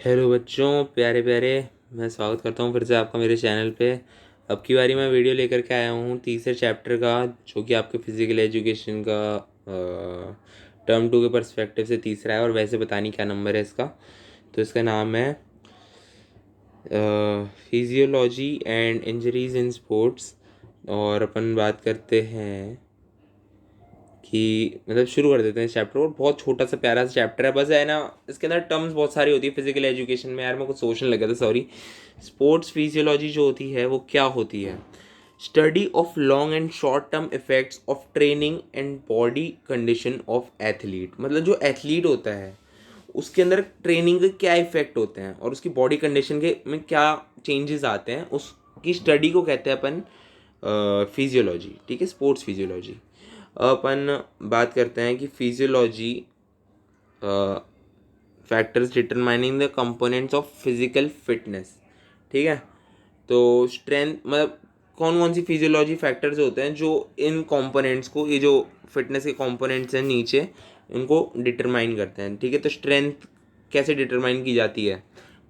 Hello बच्चों, प्यारे प्यारे। मैं स्वागत करता हूँ फिर से आपका मेरे चैनल पे। अब की बारी मैं वीडियो लेकर के आया हूँ तीसरे चैप्टर का, जो कि आपके फिजिकल एजुकेशन का टर्म 2 के पर्सपेक्टिव से तीसरा है। और वैसे पता नहीं क्या नंबर है इसका। तो इसका नाम है physiology and injuries in sports. और अपन बात करते हैं कि मतलब शुरू कर देते हैं इस चैप्टर को। बहुत छोटा सा प्यारा सा चैप्टर है, बस है ना। इसके अंदर टर्म्स बहुत सारी होती है फिजिकल एजुकेशन में। यार मैं कुछ सोचने लगा था, सॉरी। स्पोर्ट्स फिजियोलॉजी जो होती है वो क्या होती है? Study of long and short term effects of training and body condition of athlete. मतलब जो एथलीट होता है उसके अंदर ट्रेनिंग के क्या इफेक्ट होते हैं और उसकी बॉडी कंडीशन के में क्या चेंजेस आते हैं, उसकी स्टडी को कहते हैं अपन फिजियोलॉजी। ठीक है, स्पोर्ट्स फिजियोलॉजी। अपन बात करते हैं कि physiology factors determining the components of physical fitness. ठीक है, तो स्ट्रेंथ मतलब कौन कौन सी फिजियोलॉजी फैक्टर्स होते हैं जो इन कंपोनेंट्स को, ये जो फिटनेस के कंपोनेंट्स हैं नीचे, इनको डिटरमाइन करते हैं। ठीक है, तो स्ट्रेंथ कैसे डिटरमाइन की जाती है?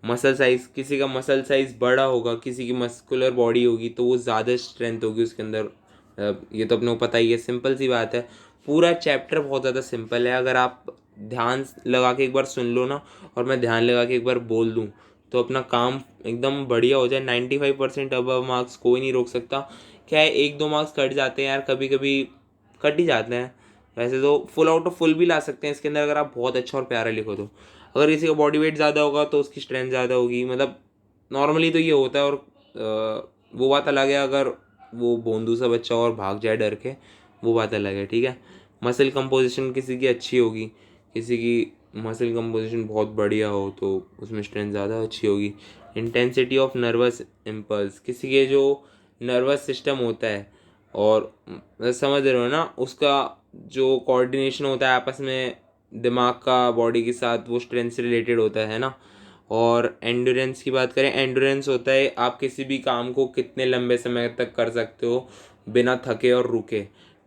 मसल साइज, किसी का मसल साइज बड़ा होगा, किसी की मस्कुलर बॉडी होगी तो वो ज़्यादा स्ट्रेंथ होगी उसके अंदर। ये तो अपने को पता ही है, सिंपल सी बात है। पूरा चैप्टर बहुत ज़्यादा सिंपल है। अगर आप ध्यान लगा के एक बार सुन लो ना, और मैं ध्यान लगा के एक बार बोल दूँ, तो अपना काम एकदम बढ़िया हो जाए। 95% अबव मार्क्स कोई नहीं रोक सकता। क्या है, एक दो मार्क्स कट जाते हैं यार, कभी कभी कट ही जाते हैं। वैसे तो फुल आउट ऑफ फुल भी ला सकते हैं इसके अंदर, अगर आप बहुत अच्छा और प्यारा लिखो तो। अगर किसी का बॉडी वेट ज़्यादा होगा तो उसकी स्ट्रेंथ ज़्यादा होगी, मतलब नॉर्मली तो ये होता है। और वो बात अलग है अगर वो भोंदू सा बच्चा और भाग जाए डर के, वो बात अलग है। ठीक है, मसल कंपोजिशन किसी की अच्छी होगी, किसी की मसल कंपोजिशन बहुत बढ़िया हो तो उसमें स्ट्रेंथ ज़्यादा अच्छी होगी। इंटेंसिटी ऑफ नर्वस इम्पल्स, किसी के जो नर्वस सिस्टम होता है और समझ रहे हो ना, उसका जो कोऑर्डिनेशन होता है आपस में दिमाग का बॉडी के साथ, वो स्ट्रेंथ से रिलेटेड होता है ना। और एंडोरेंस की बात करें, एंडोरेंस होता है आप किसी भी काम को कितने लंबे समय तक कर सकते हो बिना थके और रुके।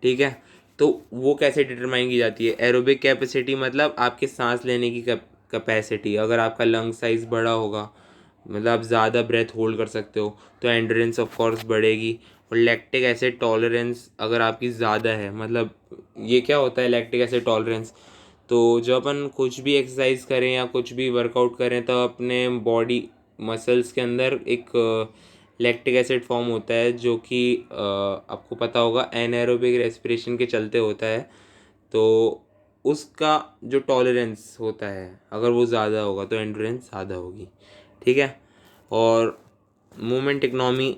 ठीक है, तो वो कैसे डिटरमाइन की जाती है? एरोबिक कैपेसिटी, मतलब आपके सांस लेने की कैपेसिटी। अगर आपका लंग साइज बड़ा होगा, मतलब आप ज़्यादा ब्रेथ होल्ड कर सकते हो, तो एंड्योरेंस ऑफ कोर्स बढ़ेगी। और लैक्टिक एसिड टॉलरेंस अगर आपकी ज़्यादा है, मतलब ये क्या होता है लैक्टिक एसिड टॉलरेंस? तो जब अपन कुछ भी एक्सरसाइज करें या कुछ भी वर्कआउट करें तो अपने बॉडी मसल्स के अंदर एक लैक्टिक एसिड फॉर्म होता है, जो कि आपको पता होगा एनाएरोबिक रेस्पिरेशन के चलते होता है। तो उसका जो टॉलरेंस होता है, अगर वो ज़्यादा होगा तो एंड्योरेंस ज़्यादा होगी। ठीक है, और मूवमेंट इकनॉमी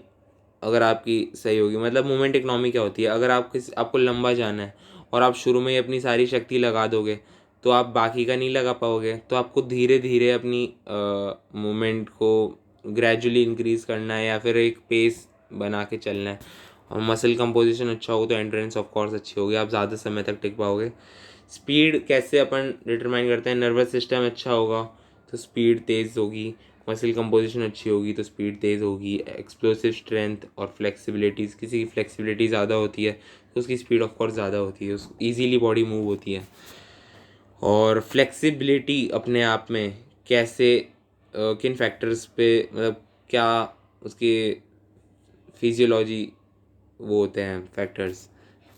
अगर आपकी सही होगी, मतलब मूवमेंट इकनॉमी क्या होती है? अगर आपको लंबा जाना है और आप शुरू में ही अपनी सारी शक्ति लगा दोगे तो आप बाकी का नहीं लगा पाओगे। तो आपको धीरे धीरे अपनी मूवमेंट को ग्रेजुअली इंक्रीज करना है या फिर एक पेस बना के चलना है। और मसल कंपोजिशन अच्छा होगा तो एंड्योरेंस ऑफ कोर्स अच्छी होगी, आप ज़्यादा समय तक टिक पाओगे। स्पीड कैसे अपन डिटरमाइन करते हैं? नर्वस सिस्टम अच्छा होगा तो स्पीड तेज़ होगी, मसल कंपोजिशन अच्छी होगी तो स्पीड तेज़ होगी। एक्सप्लोसिव स्ट्रेंथ और फ्लेक्सिबिलिटीज़, किसी की फ्लेक्सिबिलिटी ज़्यादा होती है तो उसकी स्पीड ऑफ कोर्स ज़्यादा होती है, उस ईजीली बॉडी मूव होती है। और फ्लेक्सिबिलिटी अपने आप में कैसे, किन फैक्टर्स पे, मतलब क्या उसके फिजियोलॉजी वो होते हैं फैक्टर्स।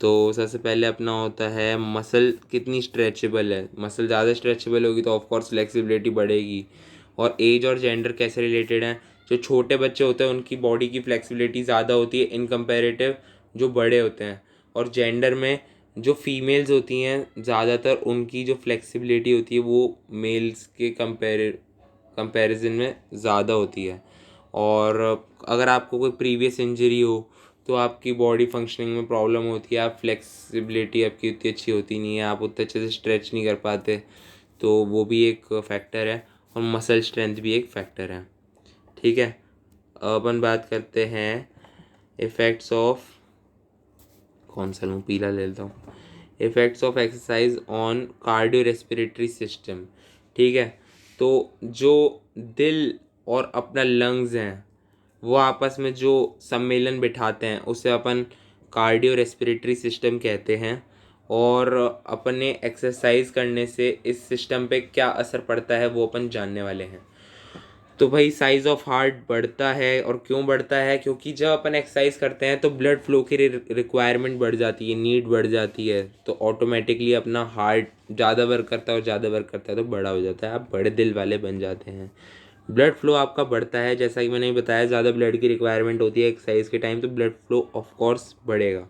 तो सबसे पहले अपना होता है मसल कितनी स्ट्रेचेबल है। मसल ज़्यादा स्ट्रेचेबल होगी तो ऑफकोर्स फ्लेक्सिबिलिटी बढ़ेगी। और एज और जेंडर कैसे रिलेटेड हैं? जो छोटे बच्चे होते हैं उनकी बॉडी की फ्लेक्सिबिलिटी ज़्यादा होती है इन कंपेरेटिव जो बड़े होते हैं। और जेंडर में जो फीमेल्स होती हैं ज़्यादातर, उनकी जो फ्लेक्सिबिलिटी होती है वो मेल्स के कंपैरिजन में ज़्यादा होती है। और अगर आपको कोई प्रीवियस इंजरी हो तो आपकी बॉडी फंक्शनिंग में प्रॉब्लम होती है, आप फ्लेक्सिबिलिटी आपकी उतनी अच्छी होती नहीं है, आप उतने अच्छे से स्ट्रेच नहीं कर पाते, तो वो भी एक फैक्टर है। और मसल स्ट्रेंथ भी एक फैक्टर है। ठीक है, अब अपन बात करते हैं इफ़ेक्ट्स ऑफ, कौन सा लूँ, पीला ले लेता हूँ। Effects of exercise on cardio respiratory system. ठीक है, तो जो दिल और अपना लंग्स हैं वो आपस में जो सम्मेलन बिठाते हैं उसे अपन कार्डियो रेस्पिरेटरी सिस्टम कहते हैं। और अपने एक्सरसाइज करने से इस सिस्टम पे क्या असर पड़ता है वो अपन जानने वाले हैं। तो भाई साइज ऑफ हार्ट बढ़ता है, और क्यों बढ़ता है? क्योंकि जब अपन एक्सरसाइज करते हैं तो ब्लड फ्लो की रिक्वायरमेंट बढ़ जाती है, नीड बढ़ जाती है, तो ऑटोमेटिकली अपना हार्ट ज़्यादा वर्क करता है, और ज़्यादा वर्क करता है तो बड़ा हो जाता है, आप बड़े दिल वाले बन जाते हैं। ब्लड फ्लो आपका बढ़ता है, जैसा कि मैंने बताया, ज़्यादा ब्लड की रिक्वायरमेंट होती है एक्सरसाइज के टाइम, तो ब्लड फ्लो ऑफ कोर्स बढ़ेगा।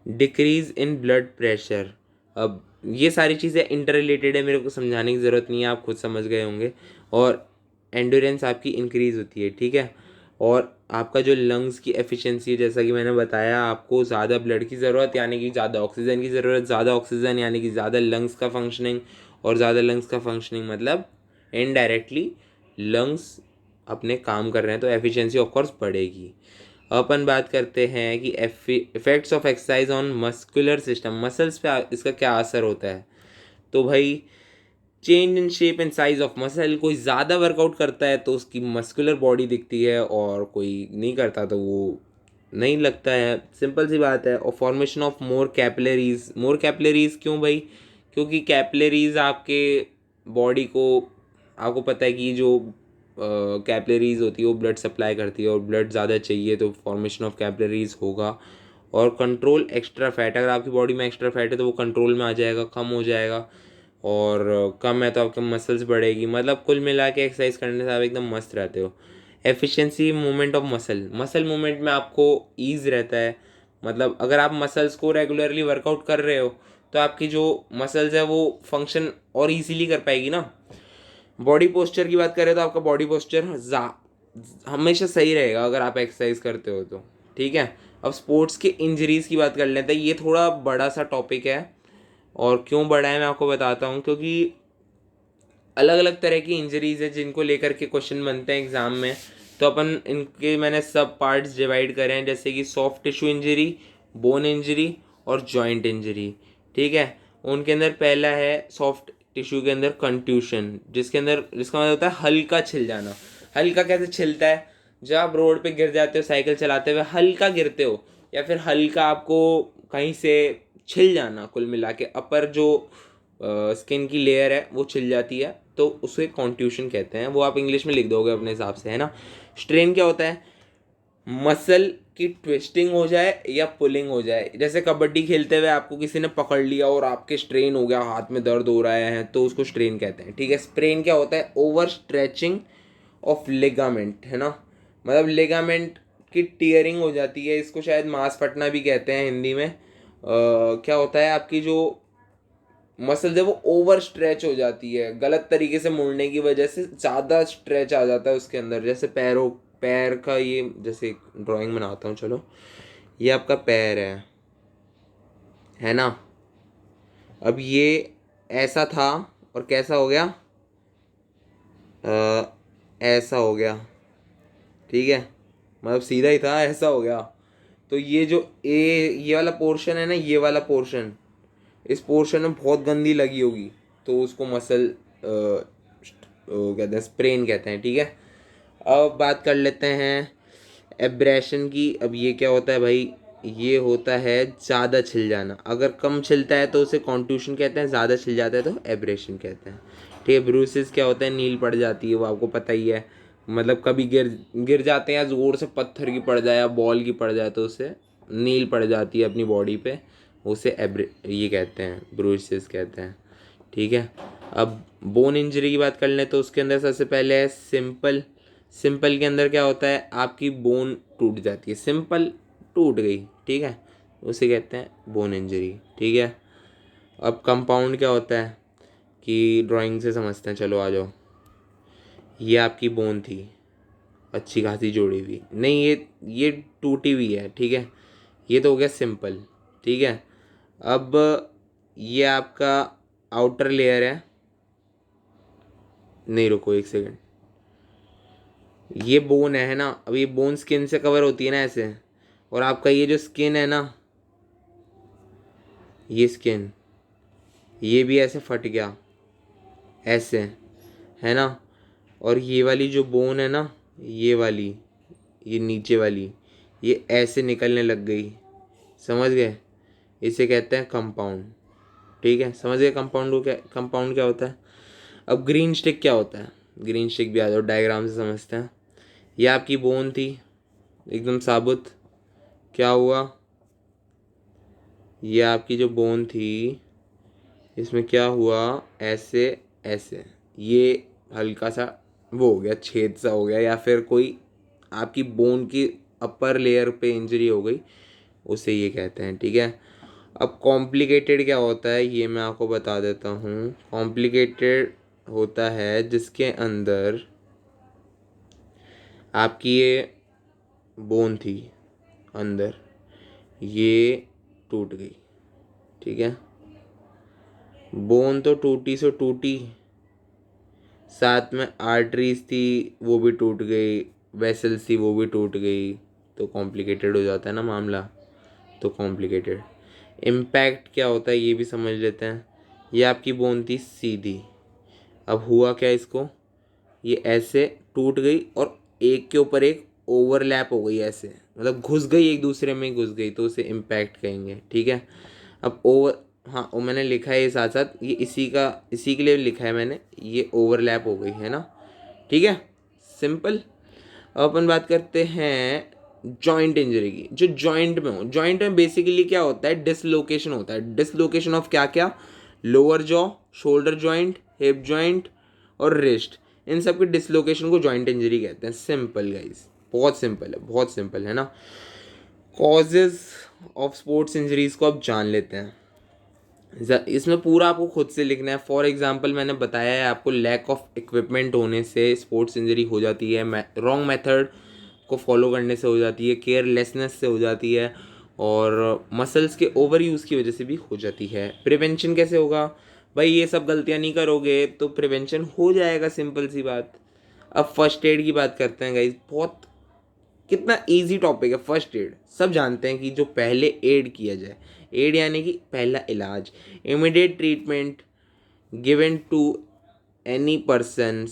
डिक्रीज इन ब्लड प्रेशर, अब ये सारी चीज़ें इंटर रिलेटेड है, मेरे को समझाने की ज़रूरत नहीं है, आप खुद समझ गए होंगे। और एंडोरेंस आपकी इंक्रीज़ होती है, ठीक है। और आपका जो लंग्स की एफिशिएंसी है, जैसा कि मैंने बताया, आपको ज़्यादा ब्लड की ज़रूरत यानी कि ज़्यादा ऑक्सीजन की ज़रूरत, ज़्यादा ऑक्सीजन यानी कि ज़्यादा लंग्स का फंक्शनिंग, और ज़्यादा लंग्स का फंक्शनिंग मतलब इनडायरेक्टली लंग्स अपने काम कर रहे हैं, तो एफिशिएंसी ऑफ कोर्स बढ़ेगी। अपन बात करते हैं कि effects of exercise on muscular system, muscles पे इसका क्या असर होता है? तो भाई change in shape and size of muscle, कोई ज़्यादा वर्कआउट करता है तो उसकी मस्कुलर बॉडी दिखती है, और कोई नहीं करता तो वो नहीं लगता है, सिंपल सी बात है। और formation of more capillaries, more capillaries क्यों भाई? क्योंकि कैपिलरीज आपके बॉडी को, आपको पता है कि जो कैपिलरीज होती है वो ब्लड सप्लाई करती है, और ब्लड ज़्यादा चाहिए तो फॉर्मेशन ऑफ कैपिलरीज होगा। और कंट्रोल एक्स्ट्रा फैट, अगर आपकी बॉडी में एक्स्ट्रा फैट है तो वो कंट्रोल में आ जाएगा, कम हो जाएगा, और कम है तो आपके मसल्स बढ़ेगी। मतलब कुल मिला के एक्सरसाइज करने से आप एकदम मस्त रहते हो। Efficiency movement of muscle, muscle movement में आपको ईज रहता है, मतलब अगर आप मसल्स को रेगुलरली वर्कआउट कर रहे हो तो आपकी जो मसल्स है वो फंक्शन और इजीली कर पाएगी ना। बॉडी पोस्चर की बात करें तो आपका बॉडी पोस्चर हमेशा सही रहेगा अगर आप एक्सरसाइज करते हो तो, ठीक है। अब स्पोर्ट्स के इंजरीज़ की बात कर लेते हैं, ये थोड़ा बड़ा सा टॉपिक है, और क्यों बड़ा है मैं आपको बताता हूँ। क्योंकि अलग अलग तरह की इंजरीज़ है जिनको लेकर के क्वेश्चन बनते हैं एग्ज़ाम में, तो अपन इनके मैंने सब पार्ट्स डिवाइड करे हैं, जैसे कि soft tissue injury, bone injury और जॉइंट इंजरी, ठीक है। उनके अंदर पहला है सॉफ्ट टिश्यू के अंदर कंट्यूशन, जिसके अंदर, जिसका मतलब होता है हल्का छिल जाना। हल्का कैसे छिलता है? जब आप रोड पे गिर जाते हो साइकिल चलाते हुए, हल्का गिरते हो, या फिर हल्का आपको कहीं से छिल जाना, कुल मिला के अपर जो स्किन की लेयर है वो छिल जाती है, तो उसे कॉन्ट्यूशन कहते हैं। वो आप इंग्लिश में लिख दोगे अपने हिसाब से, है ना। स्ट्रेन क्या होता है? मसल की ट्विस्टिंग हो जाए या पुलिंग हो जाए, जैसे कबड्डी खेलते हुए आपको किसी ने पकड़ लिया और आपके स्ट्रेन हो गया, हाथ में दर्द हो रहा है, तो उसको स्ट्रेन कहते हैं, ठीक है। स्प्रेन क्या होता है? ओवर स्ट्रेचिंग ऑफ लिगामेंट, है ना, मतलब लिगामेंट की टीयरिंग हो जाती है, इसको शायद मांस फटना भी कहते हैं हिंदी में। क्या होता है, आपकी जो मसल्स है वो ओवर स्ट्रेच हो जाती है, गलत तरीके से मुड़ने की वजह से ज़्यादा स्ट्रेच आ जाता है उसके अंदर। जैसे पैर का, ये जैसे ड्राइंग बनाता हूँ, चलो, ये आपका पैर है ना। अब ये ऐसा था और कैसा हो गया? ऐसा हो गया, ठीक है, मतलब सीधा ही था, ऐसा हो गया। तो ये जो ये वाला पोर्शन है ना, ये वाला पोर्शन, इस पोर्शन में बहुत गंदी लगी होगी, तो उसको मसल कहते हैं, स्प्रेन कहते हैं, ठीक है। अब बात कर लेते हैं एब्रेशन की। अब ये क्या होता है भाई? ये होता है ज़्यादा छिल जाना, अगर कम छिलता है तो उसे कॉन्ट्यूशन कहते हैं, ज़्यादा छिल जाता है तो एब्रेशन कहते हैं, ठीक है। ब्रूसिस क्या होता है? नील पड़ जाती है, वो आपको पता ही है, मतलब कभी गिर गिर जाते हैं या ज़ोर से पत्थर की पड़ जाए या बॉल की पड़ जाए तो उससे नील पड़ जाती है अपनी बॉडी पे, उसे ये कहते हैं, ब्रूसिस कहते हैं, ठीक है। अब बोन इंजरी की बात कर लें तो उसके अंदर सबसे पहले है सिंपल। सिंपल के अंदर क्या होता है? आपकी बोन टूट जाती है, सिंपल टूट गई, ठीक है, उसे कहते हैं बोन इंजरी, ठीक है। अब कंपाउंड क्या होता है कि ड्राइंग से समझते हैं, चलो आ जाओ। ये आपकी बोन थी, अच्छी खासी जोड़ी हुई, नहीं ये टूटी हुई है, ठीक है, ये तो हो गया सिंपल, ठीक है। अब ये आपका आउटर लेयर है, नहीं रुको एक सेकंड, ये बोन है ना, अब ये बोन स्किन से कवर होती है ना ऐसे, और आपका ये जो स्किन है ना, ये स्किन, ये भी ऐसे फट गया, ऐसे, है ना। और ये वाली जो बोन है ना, ये वाली, ये नीचे वाली, ये ऐसे निकलने लग गई, समझ गए, इसे कहते हैं कंपाउंड, ठीक है, समझ गए कंपाउंड क्या होता है। अब ग्रीन स्टिक क्या होता है? ग्रीन स्टिक भी आ जाओ, डायग्राम से समझते हैं। ये आपकी बोन थी एकदम साबुत, क्या हुआ, ये आपकी जो बोन थी इसमें क्या हुआ, ऐसे ऐसे ये हल्का सा वो हो गया, छेद सा हो गया, या फिर कोई आपकी बोन की अपर लेयर पे इंजरी हो गई, उसे ये कहते हैं। ठीक है, अब कॉम्प्लिकेटेड क्या होता है ये मैं आपको बता देता हूँ। कॉम्प्लिकेटेड होता है जिसके अंदर आपकी ये बोन थी अंदर, ये टूट गई। ठीक है, बोन तो टूटी सो टूटी, साथ में आर्टरीज थी वो भी टूट गई, वेसल्स थी वो भी टूट गई, तो कॉम्प्लिकेटेड हो जाता है ना मामला। तो कॉम्प्लिकेटेड। इम्पैक्ट क्या होता है ये भी समझ लेते हैं। ये आपकी बोन थी सीधी, अब हुआ क्या इसको, ये ऐसे टूट गई और एक के ऊपर एक ओवरलैप हो गई, ऐसे मतलब घुस गई, एक दूसरे में घुस गई, तो उसे इम्पैक्ट कहेंगे। ठीक है, अब ओवर, हाँ वो मैंने लिखा है ये साथ साथ, ये इसी के लिए लिखा है मैंने, ये ओवरलैप हो गई है ना। ठीक है, सिंपल। अब अपन बात करते हैं जॉइंट इंजरी की। जो जॉइंट में हो, जॉइंट में बेसिकली क्या होता है, डिसलोकेशन होता है। डिसलोकेशन ऑफ क्या क्या, lower jaw, shoulder joint, hip joint और रिस्ट, इन सब के डिसलोकेशन को जॉइंट इंजरी कहते हैं। सिंपल गाइस, बहुत सिंपल है, बहुत सिंपल है ना। कॉजेज ऑफ स्पोर्ट्स इंजरीज को आप जान लेते हैं। इसमें पूरा आपको खुद से लिखना है। फॉर एग्जांपल मैंने बताया है आपको, लैक ऑफ इक्विपमेंट होने से स्पोर्ट्स इंजरी हो जाती है, रॉन्ग मेथड को फॉलो करने से हो जाती है, केयरलेसनेस से हो जाती है, और मसल्स के ओवर यूज़ की वजह से भी हो जाती है। प्रिवेंशन कैसे होगा भाई, ये सब गलतियाँ नहीं करोगे तो प्रिवेंशन हो जाएगा, सिंपल सी बात। अब फर्स्ट एड की बात करते हैं गाइज। बहुत कितना इजी टॉपिक है फर्स्ट एड। सब जानते हैं कि जो पहले एड किया जाए, एड यानी कि पहला इलाज, immediate treatment given to any person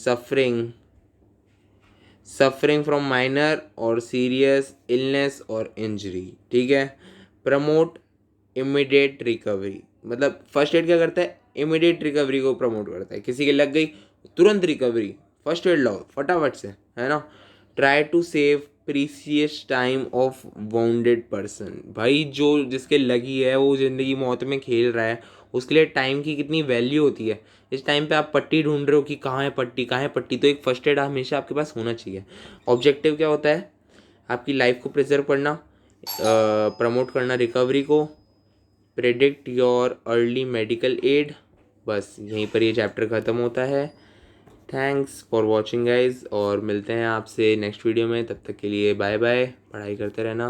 suffering from minor और सीरियस इलनेस और इंजरी। ठीक है, प्रमोट इमीडिएट रिकवरी, मतलब फर्स्ट एड क्या करता है, इमीडिएट रिकवरी को प्रमोट करता है। किसी के लग गई, तुरंत रिकवरी, फर्स्ट एड लाओ फटाफट से, है ना। Try to save precious time of wounded person, भाई जो जिसके लगी है वो ज़िंदगी मौत में खेल रहा है, उसके लिए टाइम की कितनी वैल्यू होती है। इस टाइम पे आप पट्टी ढूंढ रहे हो कि कहाँ है पट्टी, कहाँ है पट्टी, तो एक फर्स्ट एड हमेशा आपके पास होना चाहिए। ऑब्जेक्टिव क्या होता है, आपकी लाइफ को प्रिजर्व करना, प्रमोट करना रिकवरी को, predict your early medical aid. बस यहीं पर ये चैप्टर ख़त्म होता है। थैंक्स फॉर वॉचिंग गाइज, और मिलते हैं आपसे नेक्स्ट वीडियो में। तब तक के लिए बाय बाय, पढ़ाई करते रहना।